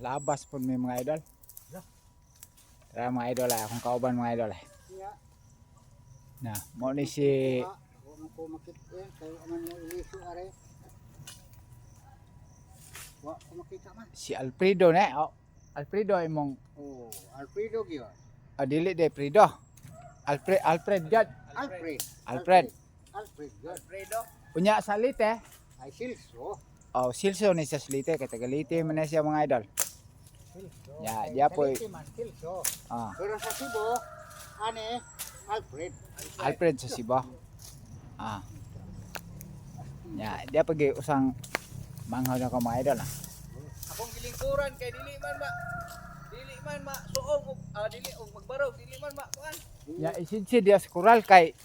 labas po may mga idol. Tara mga idol ay akong kauban mga idol ay. Na, mo ni si ko makit yan kay aman mo iliso are. Wa ko makita man. si Alfredo ne. Oh, Alfredo imong Alfredo gyud. dili de Fredo. Alfred God. Alfred gyud. Alfredo. Unya salite. Ay silso. Oh, silso ni sa salite kay tagalite man na siya mga idol. Silso. Ya, ya po. Silso. Ah, Pero sa Cebu ane Alfred sa Cebu. Ah. Ya, dia pagi usang manghaw na ko mga idol ah. Akong gilingkuran kay dili man ma suong dili og magbarog dili man ma kuan. Ya, isid dia sa kural kay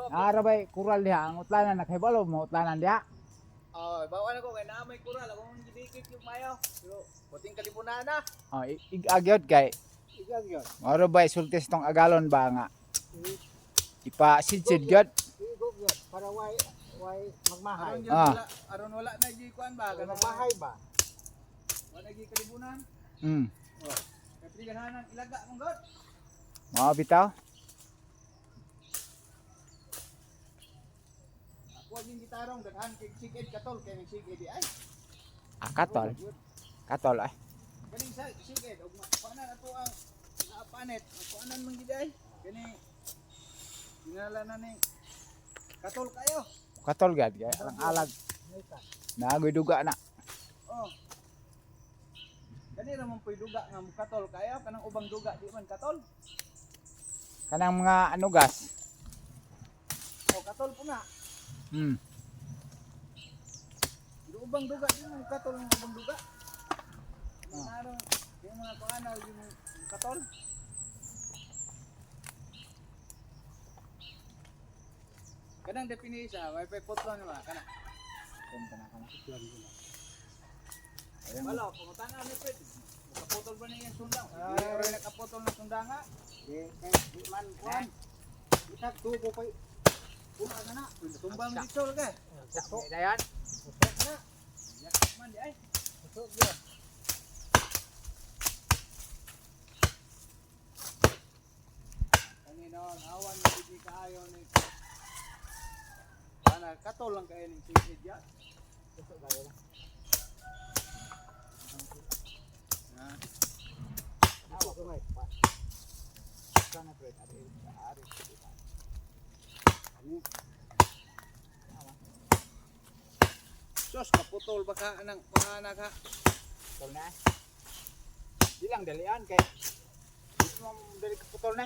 arabay kural diha ang utlanan nakahibalo mo utlanan diha. Bawa na ko kay naa may kural akong gidikit yung mayo. Pero puting kalibunan na. Oh, ig-agyod kay Igag yun. maro ba sultis tong agalon ba nga ipa sidsid gyud. Igog yun. Para why magmahay. Aron wala na gi kuan ba Para ganang magmahay ba? wala gi kalibunan. Kay ganahan ilaga mong god. Mao bitaw. Ako din gitarong daghan kay sigid katol kay sigid di ay. Katol. Katol ay. Ganing sa sigid og kuanan ato ang panet. Kuanan man gid ay. Kani dinala na ni katol kayo. Katol gad kay ang alag. Naagoy duga na. Oh. Kani ra man puy duga nga katol kayo kanang ubang duga di man katol. Kanang mga anugas. O katol po na. Di ubang duga di man katol ng ubang duga. Manaro yung mga kuanaw yung katol. Kanang definisa, may putlo na ba? Kana. Wala, pumunta na ni Fred. Nakaputol ba niya yung sundang? Ay, nakaputol na sundang ha? Di man kuan. Isag tubo kay una na. Tumbang dito ka. Sakit na yan. Usok na. Yakap man di ay. Usok yun. Kanina, awan mo hindi kaayo ni... Ana, katol lang kayo ng sisid yan. Usok gaya na. Awa ko may pa. Sana Fred ari. Ano? Sos, kaputol ba ka ng mga anak ha? Putol na. Di lang dalian kay di mo dali kaputol na.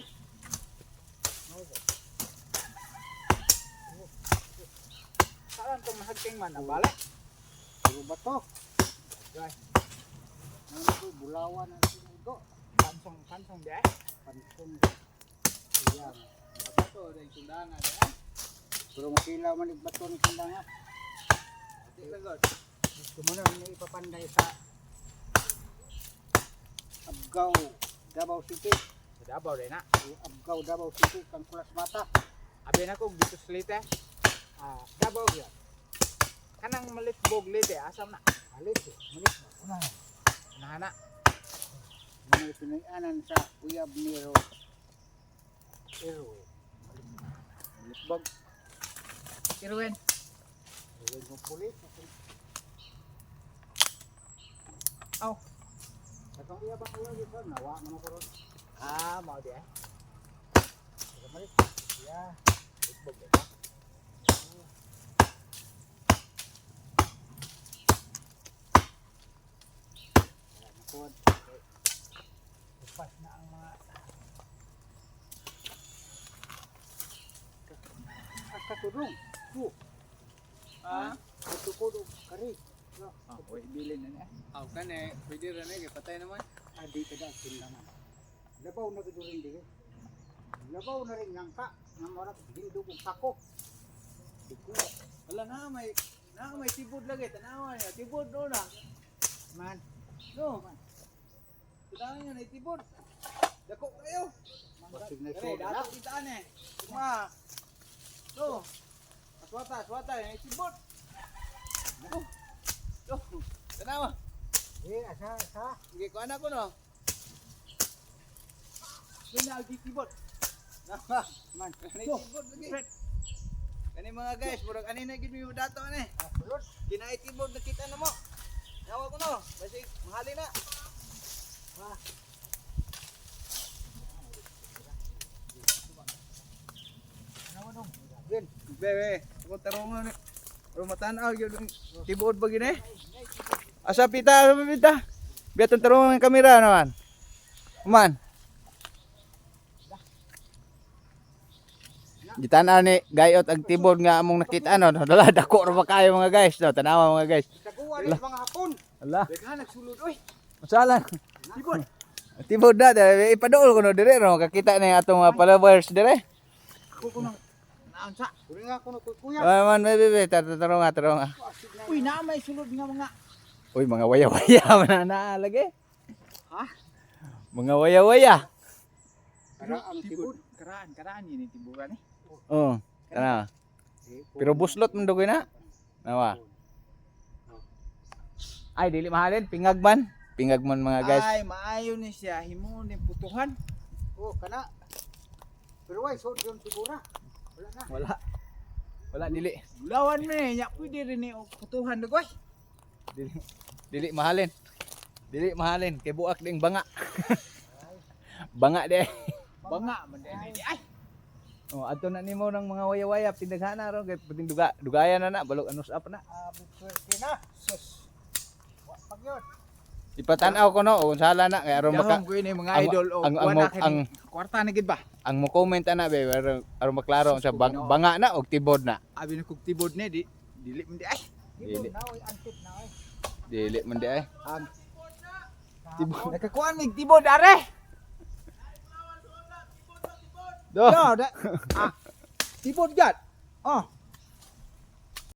Saan tong mahagting man nabalik? Ano ba to? Guys, Ano ko bulawan ang sinugo. pansong di ay. Pansun. Yan. Bato, dahil sundangan. Eh? Pero makilaw man igbato ni sandanga. Di ba God? Gusto mo na may ipapanday sa Abgaw, Davao City. Sa Davao rin na. Abgaw, Davao City, kang kulas mata. Abi na ko dito sa Leyte. Davao gyud. Kanang malitbog Leyte asam na. Alit eh. Malit mo. Una. Nahana. May pinayanan sa Uyab Nero. Pero, Malitbog. Kiruwen. huwag mo pulis. Aw. Katong iya bang uyab ito, nawa naman ko ron. Mao di ay. Malit. Yeah. Malitbog di ba? Nakod. Upas na ang mga katulong. Katukod o kari. Bilin na niya. Aw, kane, pwede rin eh, patay naman. Adi kada tindaman. Labaw na gidurin dili. Labaw na rin langka. Nga morat hindog og pako. Diko. Wala na may tibod lagi, tanawa niya, tibod do na. Man. No. Tudangan niya na tibod. Dako kayo. Basig na Kare, ito. dato kitaan eh. Kuma. No. Aswata, may tibod. No. No. Tanawa. Eh, sa. Sige, kuha na ko no. Pinagi tibot. Man. Kani tibod lagi. Kani mga guys, murag ani na gid mi dato ani. Sulod. Kinaay tibod nakita na mo. Yawa ko no. Basi mahali na. Gen. Bebe, ako tarungan ni. Pero matanaw gyud ang tibod ba gini? Asa pita, asa pita? Biya tarungan ang kamera naman. Man. Gitana ni gayot ang tibod nga among nakita ano, dala dako ra ba kayo mga guys, no, tanawa mga guys. Daguan ni mga hapon. Ala, Daghan nagsulod oy. masalan. Tibot. Tibod na, ipaduol ko no dire no, kakita ni atong mga followers dire. Ako kuno. Naunsa. Kuri nga kuno kuya. Man, bebe, tarong nga. Uy, na may sulod nga mga. Uy, mga waya-waya man na lagi. Ha? Mga waya-waya. Kara ang tibod. Karaan yun yung tiburan eh. Oh, kana. Pero buslot man dugoy na. Nawa. Ay, dili mahalin, pingagman. Pingagman mga guys. Ay, maayo ni siya. Himo ni putuhan. Oh, kana. Pero why so yung tibura? Wala na. Wala dili. Lawan mo eh. Nya pwede rin ni putuhan dugoy. Dili mahalin. Dili mahalin kay buak ding banga. Banga de. Banga man din. Ay, Oh, adto na nimo ng mga waya-waya pindaghana ron kay puting dugayan na balog anus up na. Pwede na. Sus. Wa pag yun. Ipatanaw ko no kung sala na kay aron dahon maka ko yun mga ang- idol o ang- kuha na ang- kini kwarta na gid ba? ang mo comment ana be aron maklaro sa banga na og tibod na. Abi na kog tibod ni dili man di ay. Dili na oy antip na oy. Dili man di ay. Ang Tibod. nakakuha mig tibod are. Do. Yo, tibod gad. Oh,